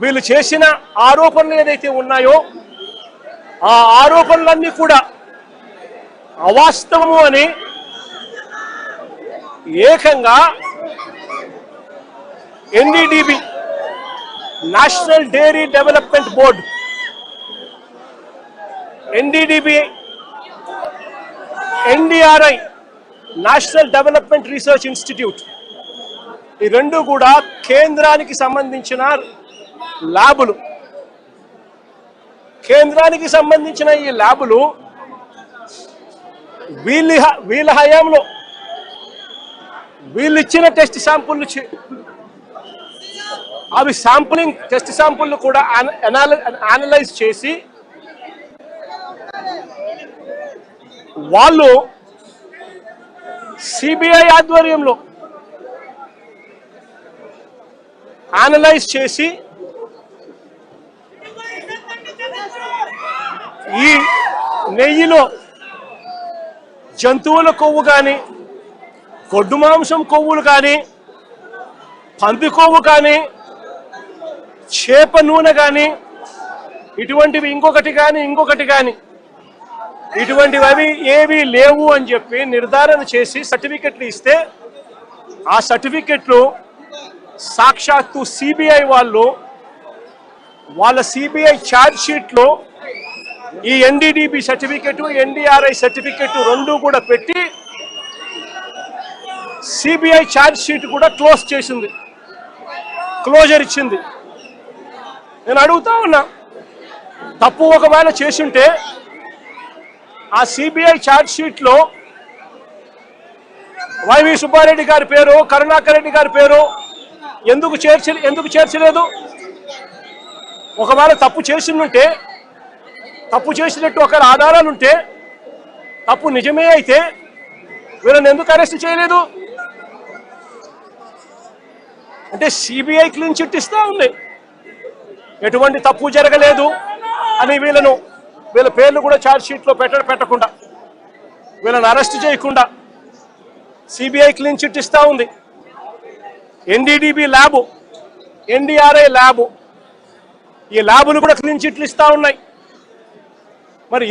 వీళ్ళు చేసిన ఆరోపణలు ఏదైతే ఉన్నాయో ఆ ఆరోపణలన్నీ కూడా అవాస్తవము అని ఏకంగా NDDB national dairy development board, NDDB, NDRI national development research institute, ఈ రెండు కూడా కేంద్రానికి సంబంధించిన ల్యాబులు. కేంద్రానికి సంబంధించిన ఈ ల్యాబులు వీళ్ళ హయాంలో వీళ్ళు ఇచ్చిన టెస్ట్ శాంపుల్, అవి శాంపులింగ్ టెస్ట్ శాంపుల్ కూడా అనలైజ్ చేసి వాళ్ళు సిబిఐ ఆధ్వర్యంలో అనలైజ్ చేసి ఈ నెయ్యిలో జంతువుల కొవ్వు కానీ, గొడ్డు మాంసం కొవ్వులు కానీ, పంది కొవ్వు కానీ, చేప నూనె కానీ, ఇటువంటివి ఇంకొకటి కానీ ఇటువంటివి అవి ఏవి లేవు అని చెప్పి నిర్ధారణ చేసి సర్టిఫికెట్లు ఇస్తే ఆ సర్టిఫికెట్లు సాక్షాత్తు సిబిఐ వాళ్ళ సిబిఐ ఛార్జ్ షీట్లో ఈ ఎన్డీడీబీ సర్టిఫికెట్, ఎన్డీఆర్ఐ సర్టిఫికెట్ రెండు కూడా పెట్టి సిబిఐ ఛార్జ్ షీట్ కూడా క్లోజర్ ఇచ్చింది. నేను అడుగుతా ఉన్నా, తప్పు ఒకవేళ చేసుంటే ఆ సిబిఐ ఛార్జ్ షీట్లో వైవి సుబ్బారెడ్డి గారి పేరు, కరుణాకర్ రెడ్డి గారి పేరు ఎందుకు చేర్చలేదు? ఒకవేళ తప్పు చేసినట్టు ఒక ఆధారాలు ఉంటే, తప్పు నిజమే అయితే వీళ్ళని ఎందుకు అరెస్ట్ చేయలేదు? అంటే సిబిఐ క్లీన్ చిట్ ఇస్తా ఉంది, ఎటువంటి తప్పు జరగలేదు అని వీళ్ళ పేర్లు కూడా ఛార్జ్ షీట్లో పెట్టకుండా, వీళ్ళని అరెస్ట్ చేయకుండా సిబిఐ క్లీన్ చిట్ ఇస్తా ఉంది. ఎన్డీడీబీ ల్యాబు, ఎన్డీఆర్ఐ ల్యాబు, ఈ ల్యాబులు కూడా క్లీన్ చిట్లు ఇస్తా ఉన్నాయి. మరి